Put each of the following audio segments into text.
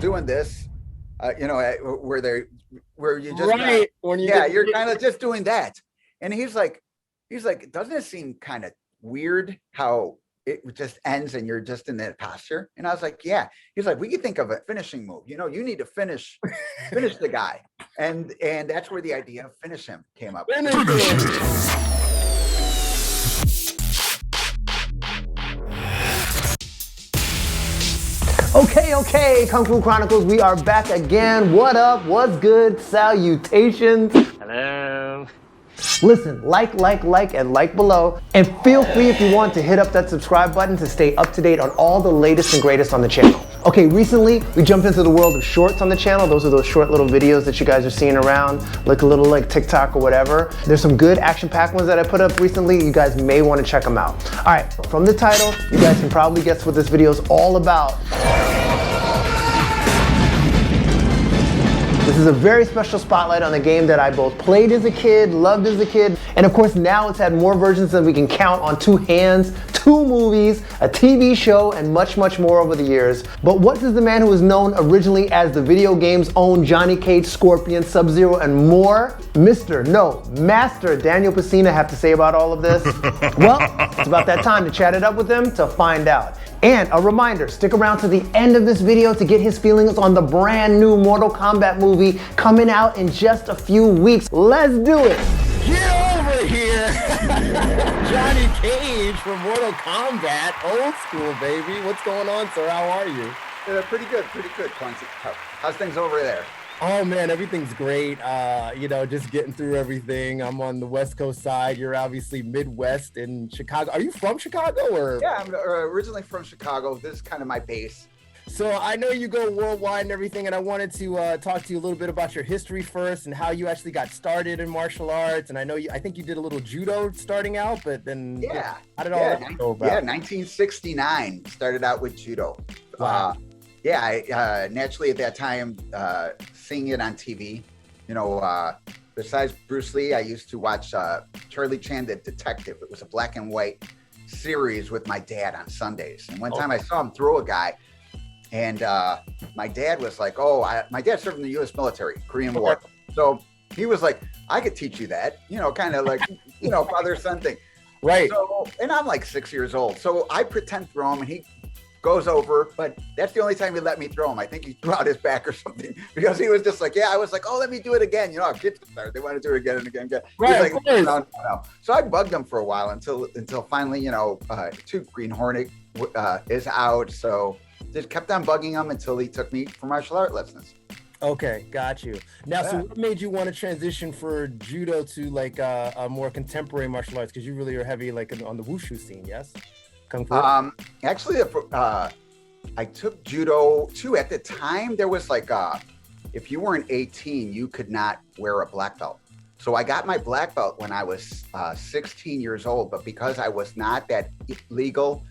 doing this, where you just right when you you're kind of just doing that. And he's like, doesn't it seem kind of weird how it just ends and you're just in that posture? And I was like, yeah. He's like, we could think of a finishing move. You need to finish the guy, and that's where the idea of finish him came up. Okay, Kung Fu Chronicles, we are back again. What up? What's good? Salutations. Hello. Listen, like, and like below. And feel free if you want to hit up that subscribe button to stay up to date on all the latest and greatest on the channel. Okay, recently we jumped into the world of shorts on the channel. Those are those short little videos that you guys are seeing around, like a little like TikTok or whatever. There's some good action-packed ones that I put up recently. You guys may want to check them out. All right, from the title, you guys can probably guess what this video is all about. This is a very special spotlight on the game that I both played as a kid, loved as a kid, and of course now it's had more versions than we can count on two hands, 2 movies, a TV show, and much more over the years. But what does the man who was known originally as the video game's own Johnny Cage, Scorpion, Sub-Zero, and more, Master Daniel Pesina have to say about all of this? Well, it's about that time to chat it up with him to find out. And a reminder, stick around to the end of this video to get his feelings on the brand new Mortal Kombat movie coming out in just a few weeks. Let's do it. Get over here. Johnny Cage from Mortal Kombat, old school, baby. What's going on, sir? How are you? Pretty good, Clancy. How's things over there? Oh man, everything's great. Just getting through everything. I'm on the West Coast side. You're obviously Midwest in Chicago. Are you from Chicago or? Yeah, I'm originally from Chicago. This is kind of my base. So I know you go worldwide and everything, and I wanted to talk to you a little bit about your history first and how you actually got started in martial arts. And I think you did a little judo starting out, but then how did all that go about? Yeah, 1969 started out with judo. Wow. I naturally at that time, seeing it on TV, besides Bruce Lee, I used to watch Charlie Chan, the Detective. It was a black and white series with my dad on Sundays. And one time I saw him throw a guy, and my dad was like, my dad served in the U.S. military, Korean War. So he was like, I could teach you that, kind of like, father-son thing. Right. So, and I'm like 6 years old. So I pretend throw him, and he goes over, but that's the only time he let me throw him. I think he threw out his back or something, because he was just like, I was like, let me do it again. How kids are, they want to do it again and again. Right. Like, no. So I bugged him for a while until finally, Green Hornet is out. So just kept on bugging him until he took me for martial art lessons. Okay, got you. Now, so what made you want to transition for judo to like a more contemporary martial arts? Because you really are heavy like on the wushu scene, yes? Kung Fu? Actually, I took judo too. At the time, there was like, if you weren't 18, you could not wear a black belt. So I got my black belt when I was 16 years old, but because I was not that legal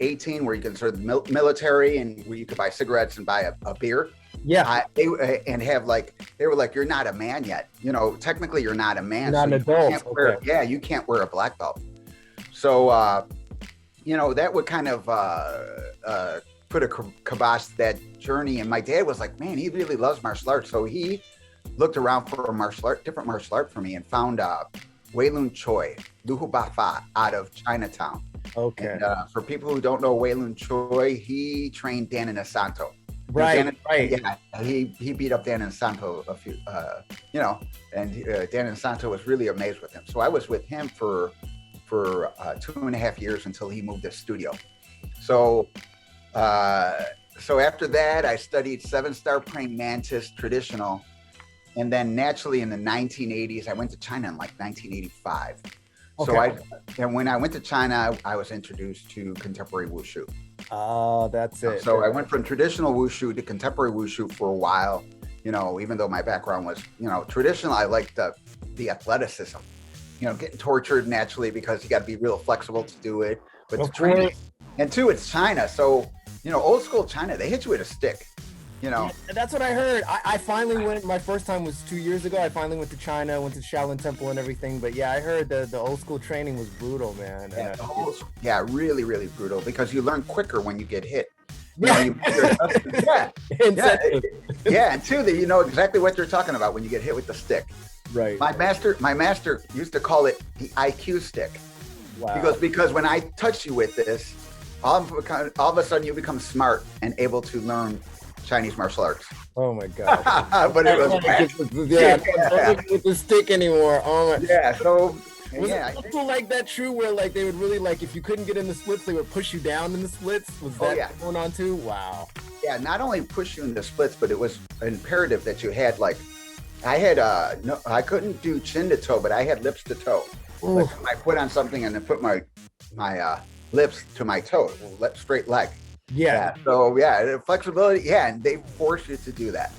18 where you can serve the military and where you could buy cigarettes and buy a beer. Yeah. They were like, you're not a man yet. Technically you're not a man. You're not an adult. You can't wear a black belt. So, that would kind of put a kibosh to that journey. And my dad was like, man, he really loves martial arts. So he looked around for different martial art for me, and found Wei Lun Choi, Luhu Bafa out of Chinatown. Okay. And for people who don't know Wei Lun Choi, he trained Dan Inosanto. Right. Yeah, he beat up Dan Inosanto a few, and Dan Inosanto was really amazed with him. So I was with him for 2.5 years until he moved to studio. So after that, I studied 7-star praying mantis traditional. And then naturally in the 1980s, I went to China in like 1985. Okay. So when I went to China, I was introduced to contemporary wushu. Oh, that's it. So I went from traditional wushu to contemporary wushu for a while. Even though my background was, traditional, I liked the athleticism. Getting tortured naturally because you got to be real flexible to do it. But to train, and two, it's China. So, old school China, they hit you with a stick. Yeah, that's what I heard. I finally went, my first time was 2 years ago. I finally went to China, went to Shaolin Temple and everything. But yeah, I heard the old school training was brutal, man. Yeah, really, really brutal, because you learn quicker when you get hit. Yeah, yeah, and two, that you know exactly what you're talking about when you get hit with the stick. Right. My master used to call it the IQ stick. Wow. Because when I touch you with this, all of a sudden you become smart and able to learn Chinese martial arts. Oh my god! But it was don't with the stick anymore. Oh my. Yeah. So. Was it also like that true where like they would really like if you couldn't get in the splits they would push you down in the splits? Was that going on too? Wow. Yeah, not only push you in the splits, but it was imperative that you had like I had no, I couldn't do chin to toe, but I had lips to toe. Like I put on something and then put my lips to my toe, straight leg. Yeah. So flexibility. Yeah, and they force you to do that.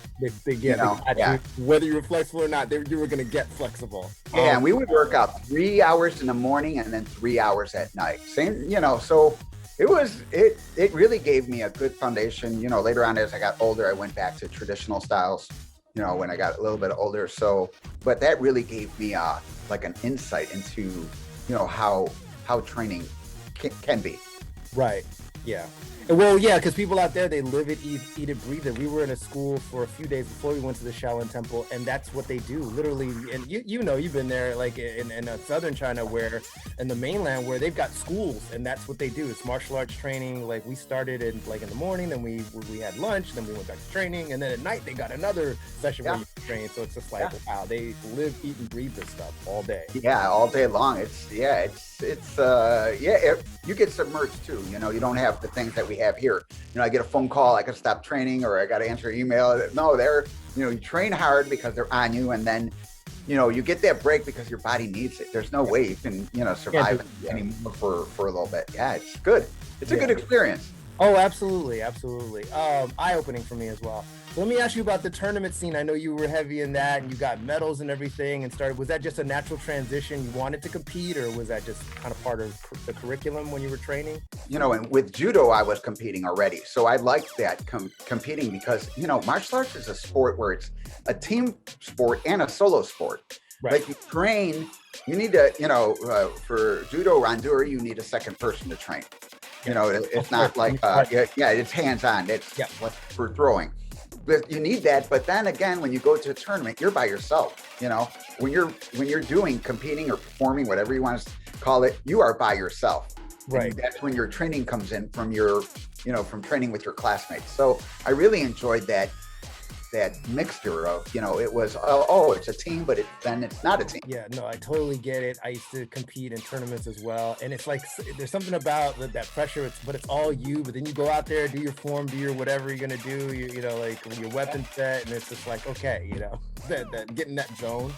Whether you were flexible or not, you were going to get flexible. Yeah, and we would work out 3 hours in the morning and then 3 hours at night. Same, so it really gave me a good foundation. Later on as I got older, I went back to traditional styles, when I got a little bit older. So, but that really gave me like an insight into, how training can be. Right. Yeah. Well, yeah, because people out there, they live it, eat it, breathe it. We were in a school for a few days before we went to the Shaolin Temple, and that's what they do, literally. And you've been there, like in southern China, where in the mainland, where they've got schools, and that's what they do. It's martial arts training. Like we started in the morning, then we had lunch, then we went back to training, and then at night they got another session where you train. So it's just like, wow, they live, eat, and breathe this stuff all day. Yeah, all day long. You get submerged too. You don't have the things that we have here. I get a phone call, I got to stop training, or I got to answer an email. No, you train hard because they're on you, and then you get that break because your body needs it. There's no way you can survive anymore for a little bit. Yeah, it's good. It's a good experience. Oh, absolutely. Eye-opening for me as well. So let me ask you about the tournament scene. I know you were heavy in that, and you got medals and everything, and started. Was that just a natural transition? You wanted to compete, or was that just kind of part of the curriculum when you were training? And with judo, I was competing already, so I liked that competing because martial arts is a sport where it's a team sport and a solo sport. Right. Like you train, you need to, for judo randori, you need a second person to train. It's not like, it's hands-on. It's what for throwing. But you need that. But then again, when you go to a tournament, you're by yourself. When you're doing competing or performing, whatever you want to call it, you are by yourself. Right. And that's when your training comes in from from training with your classmates. So I really enjoyed that mixture of, it was, it's a team, but then it's not a team. Yeah, no, I totally get it. I used to compete in tournaments as well. And it's like, there's something about that pressure, but it's all you, but then you go out there, do your form, do your whatever you're going to do, like your weapon set. And it's just like, okay, that getting that zone.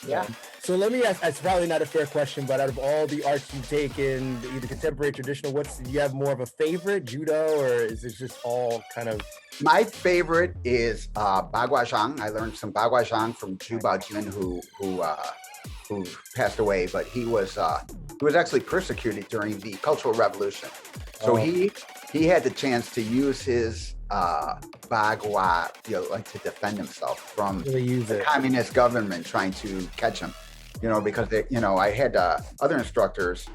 Yeah. So let me ask, it's probably not a fair question, but out of all the arts you've taken, either contemporary, traditional, do you have more of a favorite, judo, or is it just all kind of? My favorite is Baguazhang. I learned some Baguazhang from Zhu Baojun, who passed away, but he was actually persecuted during the Cultural Revolution. So he had the chance to use his Bagua, to defend himself from the communist government trying to catch him. Because I had other instructors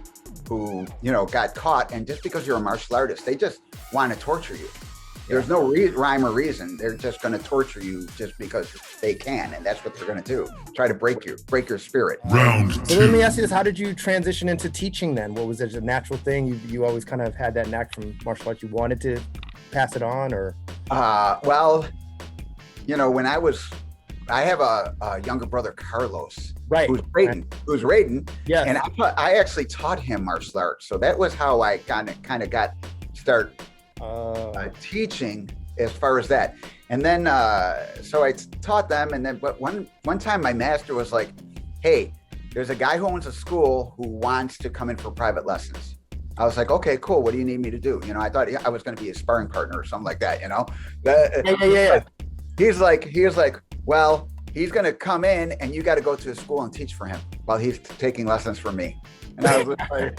who got caught, and just because you're a martial artist, they just want to torture you. There's no rhyme or reason. They're just going to torture you just because they can, and that's what they're going to do. Try to break your spirit. Round two. So let me ask you this: how did you transition into teaching then? What was it, a natural thing? You always kind of had that knack from martial arts. You wanted to pass it on, or? Well, when I have a younger brother, Carlos, right? Who's Raiden. Yeah. And I actually taught him martial arts, so that was how I kind of got start teaching as far as that. And then so I taught them, and then but one time my master was like, "Hey, there's a guy who owns a school who wants to come in for private lessons." I was like, "Okay, cool. What do you need me to do?" I thought I was going to be a sparring partner or something like that. Yeah. He was like, "Well, he's going to come in, and you got to go to his school and teach for him while he's taking lessons from me." And I was like, I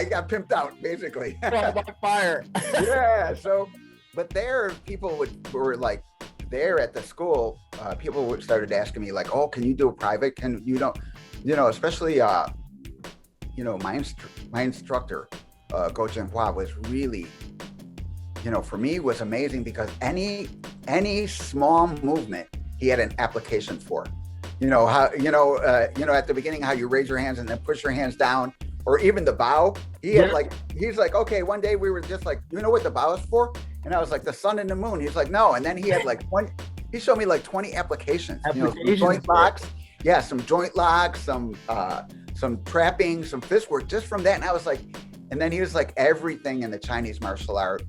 got pimped out basically. By fire. Yeah. So, but there, people were like, there at the school, people started asking me like, "Oh, can you do a private? Can you don't?" Especially my instructor, Go Jinhua was really, for me was amazing because any small movement he had an application for. How at the beginning how you raise your hands and then push your hands down, or even the bow. He's like, okay, one day we were just like, you know what the bow is for? And I was like, the sun and the moon. He's like, no. And then he had he showed me like 20 applications. Some joint locks. Yeah, some joint locks, some trapping, some fist work just from that. And I was like, and then he was like, everything in the Chinese martial art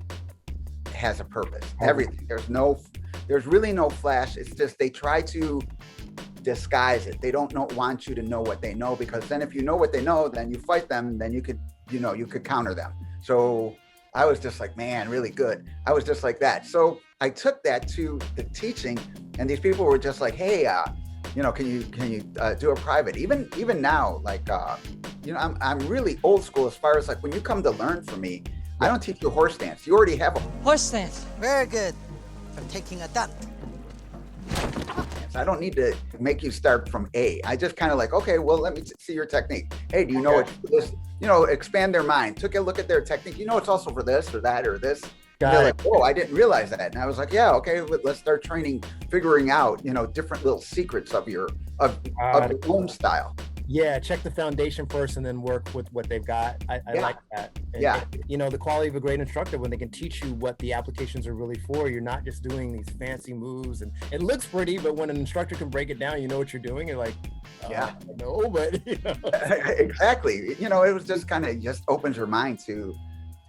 has a purpose. Everything. There's really no flash. It's just they try to disguise it. They don't want you to know what they know, because then if you know what they know, then you fight them, then you could counter them. So I was just like, man, really good. I was just like that. So I took that to the teaching, and these people were just like, hey, can you do a private? Even now, like, I'm really old school as far as like when you come to learn from me, I don't teach you horse stance. You already have a horse stance. Very good. From taking a duck. I don't need to make you start from A. I just kind of like, okay, well, let me see your technique. Hey, do you know what this? Expand their mind. Took a look at their technique. It's also for this or that or this. They're like, oh, I didn't realize that. And I was like, yeah, okay, let's start training, figuring out, different little secrets of your own style. Yeah, check the foundation first and then work with what they've got. I like that. And, the quality of a great instructor, when they can teach you what the applications are really for, you're not just doing these fancy moves and it looks pretty, but when an instructor can break it down, you know what you're doing. You're like, no, but Exactly. It was just kind of just opens your mind to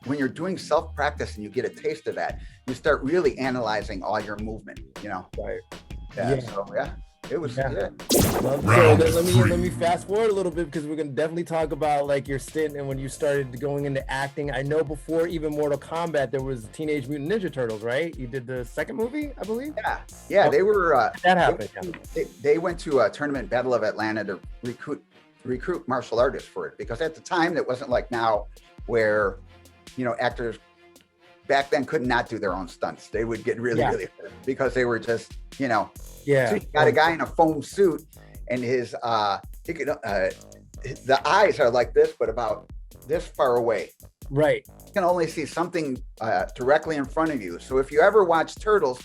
when you're doing self-practice and you get a taste of that, you start really analyzing all your movement, Right. Yeah. So it was good. So let me fast forward a little bit, because we're gonna definitely talk about like your stint and when you started going into acting. I know before even Mortal Kombat there was Teenage Mutant Ninja Turtles, right? You did the second movie, I believe. Yeah. They were. That happened. They went to a tournament, Battle of Atlanta, to recruit martial artists for it, because at the time it wasn't like now, where actors back then could not do their own stunts. They would get really hurt because they were just So you got a guy in a foam suit, and his the eyes are like this, but about this far away. Right. You can only see something directly in front of you. So if you ever watch Turtles,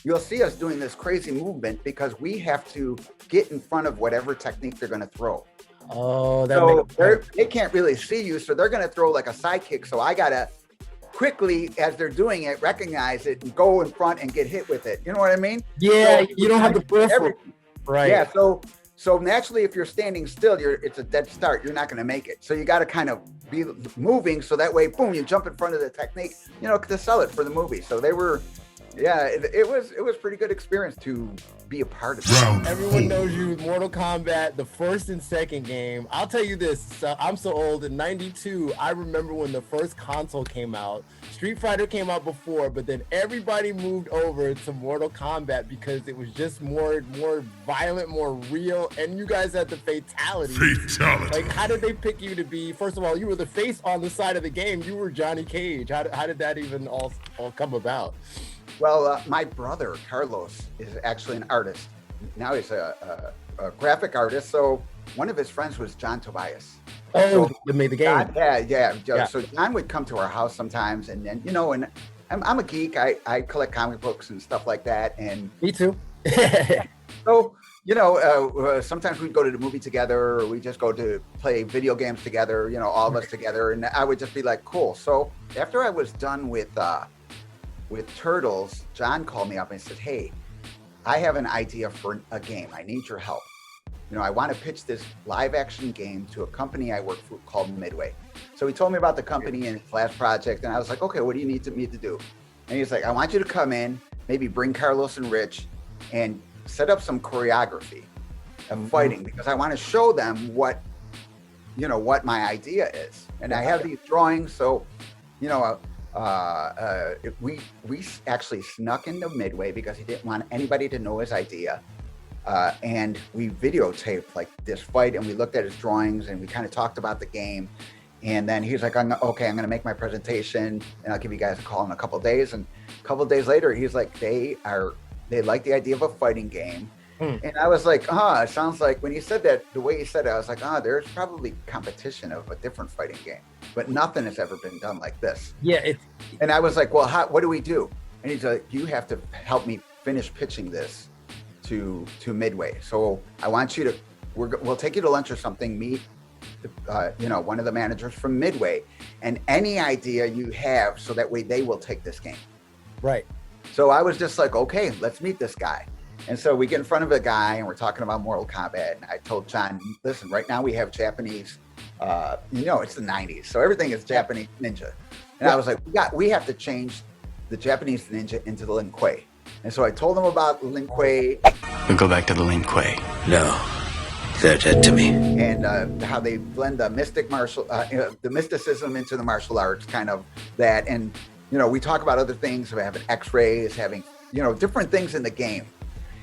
you'll see us doing this crazy movement because we have to get in front of whatever technique they're going to throw. Oh, they can't really see you, so they're going to throw like a side kick. So I got to quickly, as they're doing it, recognize it and go in front and get hit with it. You know what I mean? Yeah, so you don't have the peripheral. Right. Yeah, so naturally, if you're standing still, it's a dead start. You're not going to make it. So you got to kind of be moving, so that way, boom, you jump in front of the technique, to sell it for the movie. So they were, it was pretty good experience to be a part of it. Everyone knows you with Mortal Kombat, the first and second game. I'll tell you this, I'm so old. In '92, I remember when the first console came out. Street Fighter came out before, but then everybody moved over to Mortal Kombat because it was just more violent, more real, and you guys had the fatality. Like, how did they pick you to be? First of all, you were the face on the side of the game. You were Johnny Cage. How did that even all come about? Well, my brother, Carlos, is actually an artist. Now he's a graphic artist. So one of his friends was John Tobias. Oh, that made the game. Yeah. So John would come to our house sometimes, and then, and I'm a geek. I collect comic books and stuff like that. And me too. So, sometimes we'd go to the movie together, or we just go to play video games together, all of us together. And I would just be like, cool. So after I was done with Turtles, John called me up and said, hey, I have an idea for a game. I need your help. I want to pitch this live action game to a company I work for called Midway. So he told me about the company and his last project. And I was like, okay, what do you need me to do? And he's like, I want you to come in, maybe bring Carlos and Rich and set up some choreography of fighting, because I want to show them what my idea is. And I have these drawings. So, we actually snuck into Midway because he didn't want anybody to know his idea. And we videotaped like this fight, and we looked at his drawings, and we kind of talked about the game. And then he was like, I'm going to make my presentation, and I'll give you guys a call in a couple of days. And a couple of days later, he's like, they like the idea of a fighting game. And I was like, it sounds like when you said that, the way you said it, I was like, there's probably competition of a different fighting game, but nothing has ever been done like this. Yeah. And I was like, well, what do we do? And he's like, you have to help me finish pitching this to Midway. So I want you to, we'll take you to lunch or something, meet, one of the managers from Midway, and any idea you have, so that way they will take this game. Right. So I was just like, okay, let's meet this guy. And so we get in front of a guy and we're talking about Mortal Kombat. And I told John, listen, right now we have Japanese, it's the 90s. So everything is Japanese ninja. And I was like, we have to change the Japanese ninja into the Lin Kuei. And so I told him about Lin Kuei. We go back to the Lin Kuei. No, they're dead to me. And how they blend the the mysticism into the martial arts, kind of that. And, we talk about other things, having X-rays, having, different things in the game.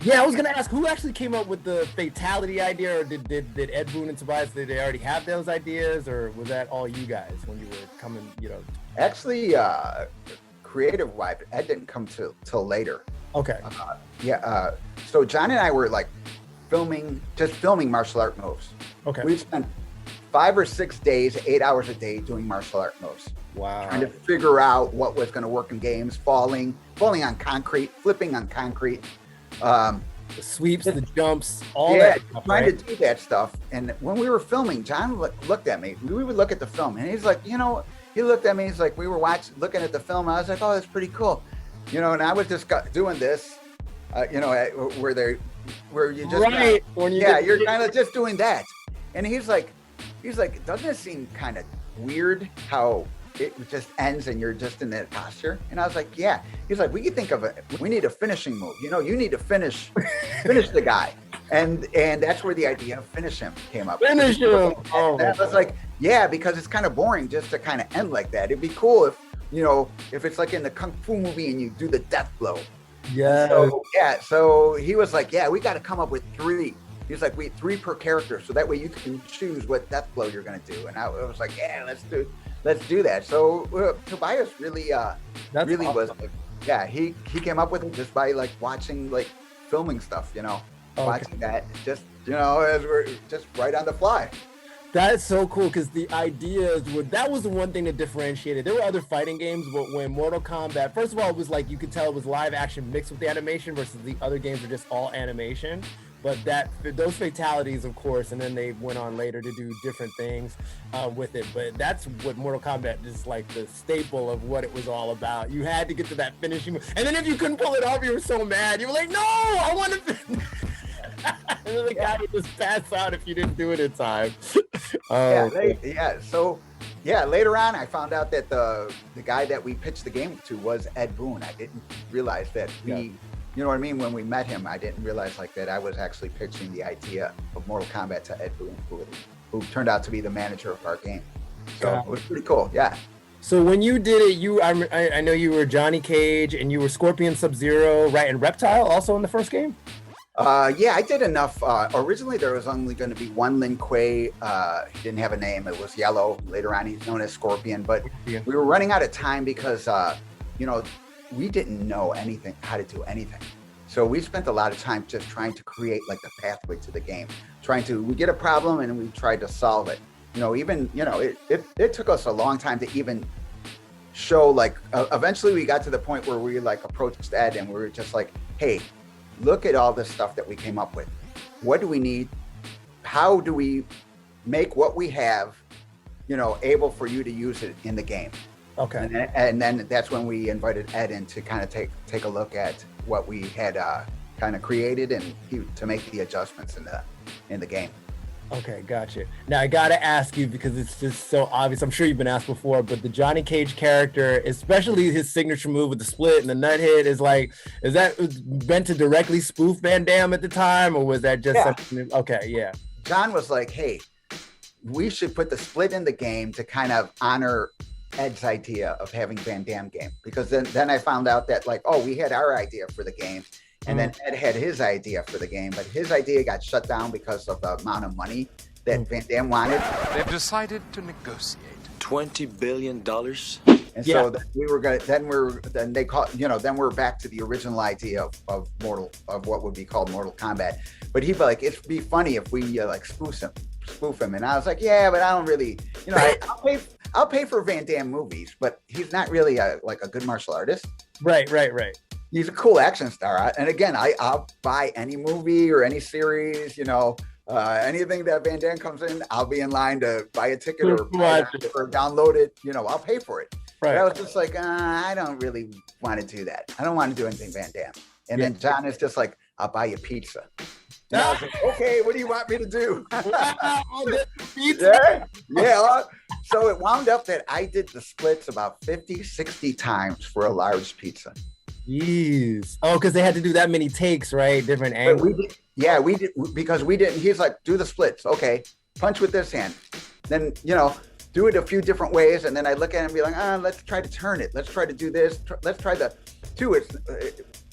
Yeah, I was gonna ask, who actually came up with the fatality idea, or did Ed Boon and Tobias, did they already have those ideas, or was that all you guys when you were coming, Actually, creative wise, Ed didn't come till later. Okay. So John and I were like filming martial art moves. Okay. We spent 5 or 6 days, 8 hours a day doing martial art moves. Wow. Trying to figure out what was going to work in games, falling on concrete, flipping on concrete. The sweeps, the jumps, all that stuff, trying to do that stuff. And when we were filming, John looked at me. We would look at the film, and he's like, he looked at me. He's like, we were looking at the film. And I was like, oh, that's pretty cool. And I was just doing this, where you just right. You're kind of just doing that. And he's like, doesn't it seem kind of weird how it just ends and you're just in that posture? And I was like, yeah. He's like, we could think of it. We need a finishing move. You need to finish the guy. And that's where the idea of finish him came up. Finish him. Oh, I was like, yeah, because it's kind of boring just to kind of end like that. It'd be cool if it's like in the Kung Fu movie and you do the death blow. Yeah. So he was like, yeah, we got to come up with 3. He's like, 3 per character. So that way you can choose what death blow you're going to do. And I was like, yeah, let's do that. So Tobias really awesome. Was, he came up with it just by like watching, like filming stuff, watching that as we're just right on the fly. That's so cool, because the ideas that was the one thing that differentiated. There were other fighting games, but when Mortal Kombat, first of all, it was like, you could tell it was live action mixed with the animation, versus the other games were just all animation. But those fatalities, of course, and then they went on later to do different things with it. But that's what Mortal Kombat is, like the staple of what it was all about. You had to get to that finishing move. And then if you couldn't pull it off, you were so mad. You were like, no, I want to finish. And then the guy would just pass out if you didn't do it in time. Later on, I found out that the guy that we pitched the game to was Ed Boon. I didn't realize that you know what I mean? When we met him, I didn't realize like that I was actually pitching the idea of Mortal Kombat to Ed Boon, who turned out to be the manager of our game. So it was pretty cool. Yeah. So when you did it, I know you were Johnny Cage and you were Scorpion, Sub-Zero, right? And Reptile also in the first game? I did enough. Originally, there was only going to be one Lin Kuei. He didn't have a name. It was Yellow. Later on, he's known as Scorpion. But we were running out of time because, we didn't know how to do anything. So we spent a lot of time just trying to create like the pathway to the game. We get a problem and we tried to solve it. It took us a long time to even show, like, eventually we got to the point where we like approached Ed and we were just like, hey, look at all this stuff that we came up with. What do we need? How do we make what we have, able for you to use it in the game? Okay. And then that's when we invited Ed in to kind of take a look at what we had kind of created and to make the adjustments in the game. Okay, gotcha. Now I gotta ask you, because it's just so obvious. I'm sure you've been asked before, but the Johnny Cage character, especially his signature move with the split and the nut hit, is that meant to directly spoof Van Damme at the time, or was that just something? Okay, yeah. John was like, hey, we should put the split in the game to kind of honor Ed's idea of having Van Damme game, because then I found out that we had our idea for the game, and then Ed had his idea for the game, but his idea got shut down because of the amount of money that Van Damme wanted. They've decided to negotiate. $20 billion? And so then then they call, then we're back to the original idea of what would be called Mortal Kombat. But he'd be like, it'd be funny if we like spoof him. And I was like, yeah, but I don't really, I'll pay for Van Damme movies, but he's not really a good martial artist. Right. He's a cool action star. And again, I'll buy any movie or any series, anything that Van Damme comes in, I'll be in line to buy a ticket or download it. I'll pay for it. Right. But I was just like, I don't really want to do that. I don't want to do anything Van Damme. And then John is just like, I'll buy you pizza. And I was like, okay, what do you want me to do? Yeah. So it wound up that I did the splits about 50, 60 times for a large pizza. Jeez. Oh, because they had to do that many takes, right? Different angles. We did because we didn't. He's like, do the splits. Okay, punch with this hand. Then, do it a few different ways. And then I look at it and be like, let's try to turn it. Let's try to do this. Let's try the two. It's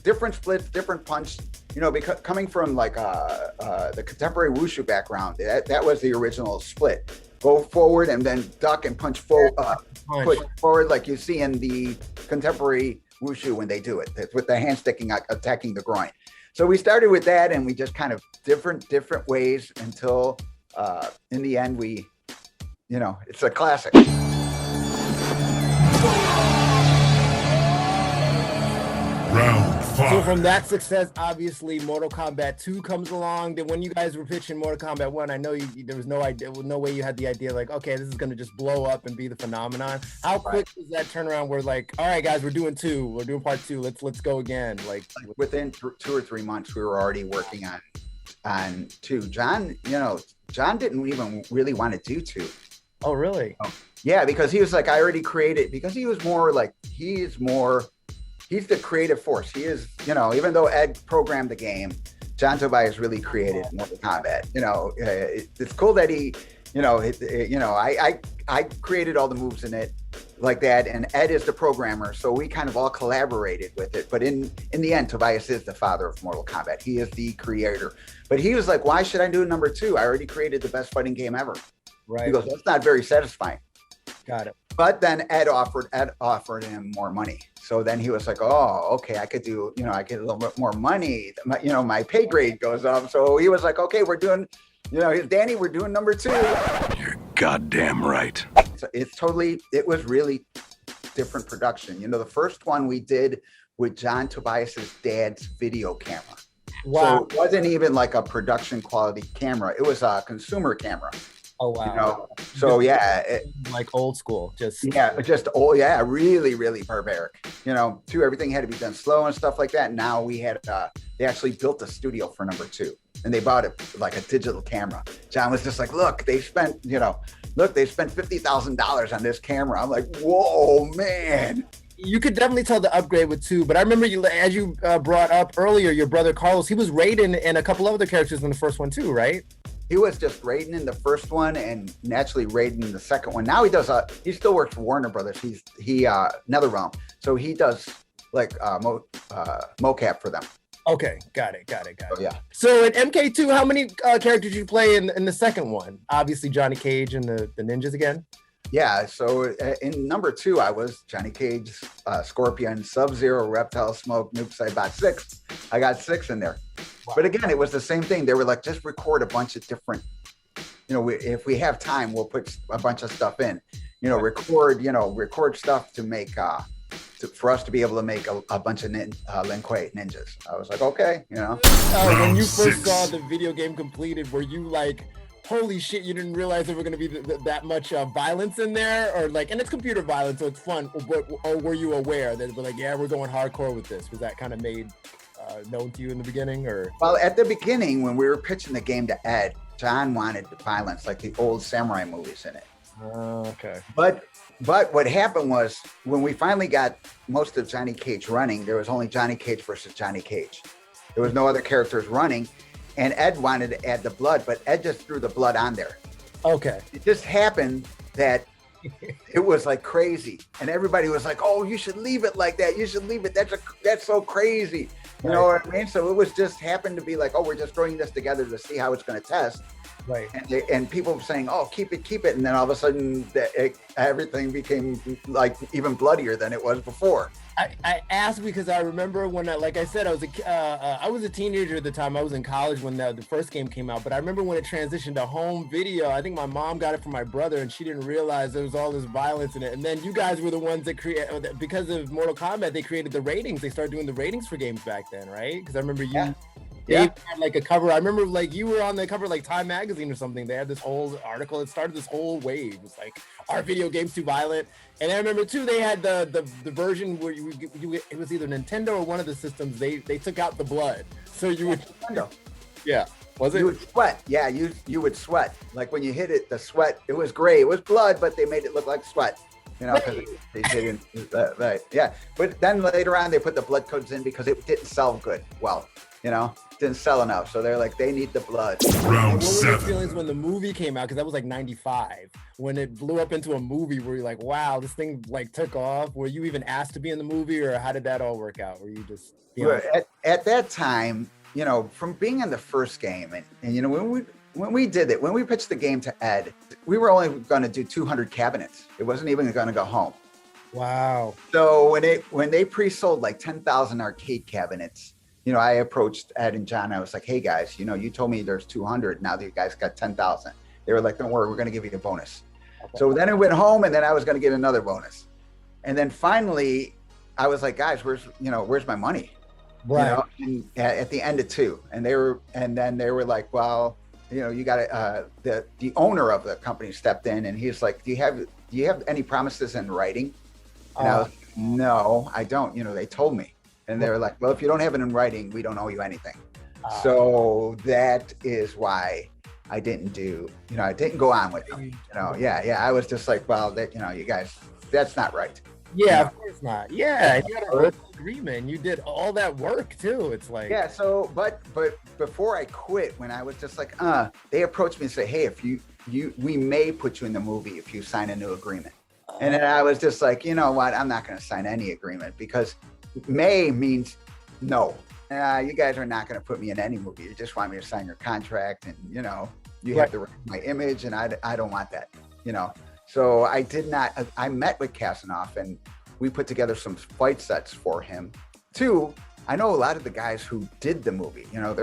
different splits, different punch. Because coming from like the contemporary wushu background, that was the original split. Go forward and then duck and punch forward, push forward like you see in the contemporary wushu when they do it. That's with the hand sticking out, attacking the groin. So we started with that, and we just kind of different ways until in the end it's a classic. Round 5. So from that success, obviously Mortal Kombat 2 comes along. Then when you guys were pitching Mortal Kombat 1, I know there was no way you had the idea like, okay, this is going to just blow up and be the phenomenon. How quick was that turnaround where like, all right, guys, we're doing part 2. Let's go again. Like within 2 or 3 months, we were already working on 2. John didn't even really want to do 2. Oh, really? Yeah, because he was like, I already created, because he was more like, he's the creative force. He is, even though Ed programmed the game, John Tobias really created Mortal Kombat. It's cool that he, I created all the moves in it like that, and Ed is the programmer, so we kind of all collaborated with it. But in the end, Tobias is the father of Mortal Kombat. He is the creator. But he was like, why should I do number 2? I already created the best fighting game ever. Right. He goes, that's not very satisfying. Got it. But then Ed offered him more money. So then he was like, oh, okay, I could do, I get a little bit more money. My pay grade goes up. So he was like, okay, we're doing, Danny, we're doing number 2. You're goddamn right. So it was really different production. The first one we did with John Tobias's dad's video camera. Wow. So it wasn't even like a production quality camera. It was a consumer camera. Oh, wow. So yeah. Like old school, really, really barbaric. Everything had to be done slow and stuff like that. Now they actually built a studio for number 2, and they bought it like a digital camera. John was just like, look, they spent $50,000 on this camera. I'm like, whoa, man. You could definitely tell the upgrade with 2, but I remember as you brought up earlier, your brother Carlos, he was Raiden and a couple other characters in the first one too, right? He was just Raiden in the first one and naturally Raiden in the second one. Now he still works for Warner Brothers. He NetherRealm. So he does like mocap for them. Okay, got it. Oh, yeah. So in MK2, how many characters did you play in the second one? Obviously Johnny Cage and the ninjas again. Yeah, so in number 2, I was Johnny Cage, Scorpion, Sub-Zero, Reptile, Smoke, Nuke, Saibot 6. I got 6 in there. Wow. But again, it was the same thing. They were like, just record a bunch of different, if we have time, we'll put a bunch of stuff in, record stuff to make, for us to be able to make a bunch of Lin Kuei ninjas. I was like, okay, When you first saw the video game completed, were you like, holy shit, you didn't realize there were going to be that much violence in there? Or like, and it's computer violence, so it's fun. Or were you aware that we're like, yeah, we're going hardcore with this? Was that kind of made known to you in the beginning? Or well, at the beginning, when we were pitching the game to Ed, John wanted violence, like the old samurai movies in it. Okay. But what happened was, when we finally got most of Johnny Cage running, there was only Johnny Cage versus Johnny Cage. There was no other characters running. And Ed wanted to add the blood, but Ed just threw the blood on there. Okay. It just happened that it was like crazy. And everybody was like, oh, you should leave it like that. You should leave it. That's so crazy. You know what I mean? So it was just happened to be like, oh, we're just throwing this together to see how it's going to test. Right. And people were saying, "Oh, keep it," and then all of a sudden, everything became like even bloodier than it was before. I asked because I remember when, like I said, I was a teenager at the time. I was in college when the first game came out, but I remember when it transitioned to home video. I think my mom got it from my brother, and she didn't realize there was all this violence in it. And then you guys were the ones that created, because of Mortal Kombat, they created the ratings. They started doing the ratings for games back then, right? Because I remember you. Yeah. They had like a cover. I remember like you were on the cover of like Time magazine or something. They had this whole article. It started this whole wave. It's like, are video games too violent? And I remember too, they had the version where it was either Nintendo or one of the systems. They took out the blood, so you would. Nintendo. Yeah. Was it? You would sweat. Yeah, you would sweat. Like when you hit it, the sweat. It was gray. It was blood, but they made it look like sweat. You know, because they didn't. Right. Yeah. But then later on, they put the blood codes in because it didn't sell good. Well, you know, didn't sell enough. So they're like, they need the blood. Round what were 7. your feelings when the movie came out? Because that was like 95, when it blew up into a movie where you're like, wow, this thing like took off. Were you even asked to be in the movie, or how did that all work out? Were you just, you know? At that time, you know, from being in the first game and you know, when we did it, when we pitched the game to Ed, we were only going to do 200 cabinets. It wasn't even going to go home. Wow. So when they pre-sold like 10,000 arcade cabinets, you know, I approached Ed and John. I was like, hey guys, you know, you told me there's 200. Now that you guys got 10,000. They were like, don't worry, we're going to give you a bonus. Okay. So then it went home, and then I was going to get another bonus. And then finally I was like, guys, where's my money? Right. You know, and at the end of 2, and then they were like, well, you know, you got to, the owner of the company stepped in, and he's like, do you have any promises in writing? And I was like, no, I don't. You know, they told me. And they were like, well, if you don't have it in writing, we don't owe you anything. So that is why I didn't go on with them. You know, yeah. I was just like, well, you know, you guys, that's not right. Yeah, you know? Of course not. Yeah, you had a verbal agreement. You did all that work too. It's like, yeah. So, but before I quit, when I was just like, they approached me and said, hey, if we may put you in the movie if you sign a new agreement. And then I was just like, you know what? I'm not going to sign any agreement, because may means no. You guys are not going to put me in any movie. You just want me to sign your contract, and you know, you have to write my image, and I don't want that. You know, so I did not. I met with Kasanoff, and we put together some fight sets for him. 2, I know a lot of the guys who did the movie. You know,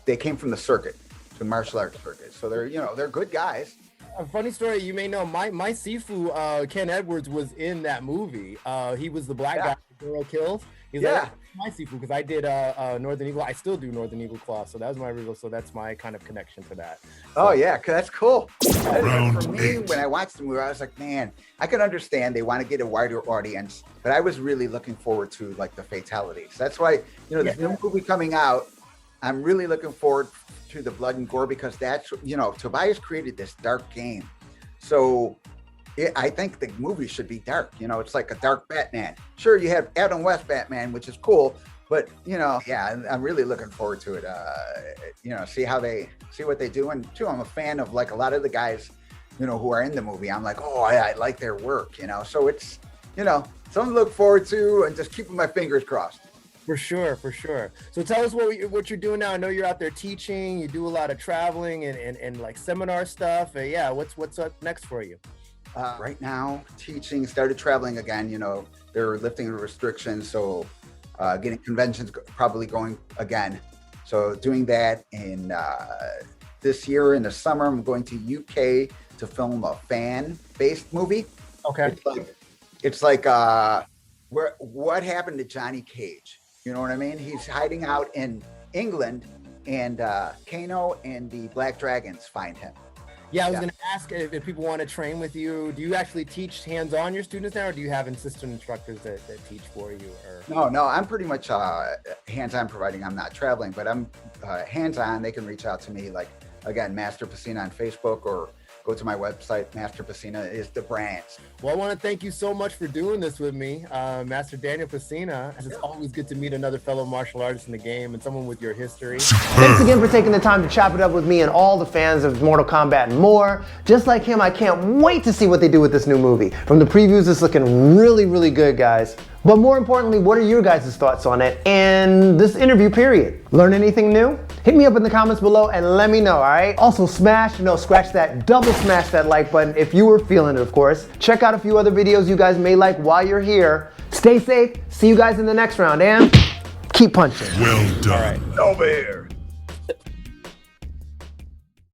they came from the circuit, the martial arts circuit, so they're good guys. A funny story, you may know, my Sifu, Ken Edwards, was in that movie. He was the black guy Girl Kills. He's like my Sifu, because I did Northern Eagle. I still do Northern Eagle Claw, so that was my original. So that's my kind of connection to that. So, oh yeah, that's cool. Round For me, 8. when I watched the movie, I was like, man, I can understand they want to get a wider audience, but I was really looking forward to like the fatalities. That's why, you know, this new movie coming out, I'm really looking forward to the blood and gore, because that's, you know, Tobias created this dark game. So I think the movie should be dark. You know, it's like a dark Batman. Sure, you have Adam West Batman, which is cool, but you know, yeah, I'm really looking forward to it. You know, see what they do. And 2, I'm a fan of like a lot of the guys, you know, who are in the movie. I'm like, oh, I like their work, you know. So it's, you know, something to look forward to, and just keeping my fingers crossed. For sure. So tell us what you're doing now. I know you're out there teaching. You do a lot of traveling and like seminar stuff. Yeah, what's up next for you? Right now, teaching, started traveling again. You know, they're lifting the restrictions, so getting conventions probably going again. So doing that in this year in the summer. I'm going to UK to film a fan-based movie. Okay. It's like what happened to Johnny Cage? You know what I mean? He's hiding out in England, and Kano and the Black Dragons find him. Yeah, I was going to ask if people want to train with you. Do you actually teach hands-on your students now, or do you have assistant instructors that teach for you? Or No, I'm pretty much hands-on, providing I'm not traveling, but I'm hands-on. They can reach out to me, like, again, Master Pacina on Facebook, or go to my website. Master Pacina is the brand. Well, I want to thank you so much for doing this with me, Master Daniel Pacina. It's always good to meet another fellow martial artist in the game and someone with your history. Thanks again for taking the time to chop it up with me and all the fans of Mortal Kombat and more. Just like him, I can't wait to see what they do with this new movie. From the previews, it's looking really, really good, guys. But more importantly, what are your guys' thoughts on it and this interview period? Learn anything new? Hit me up in the comments below and let me know, all right? Also scratch that, double smash that like button if you were feeling it, of course. Check out a few other videos you guys may like while you're here. Stay safe, see you guys in the next round, and keep punching. Well done. Over here.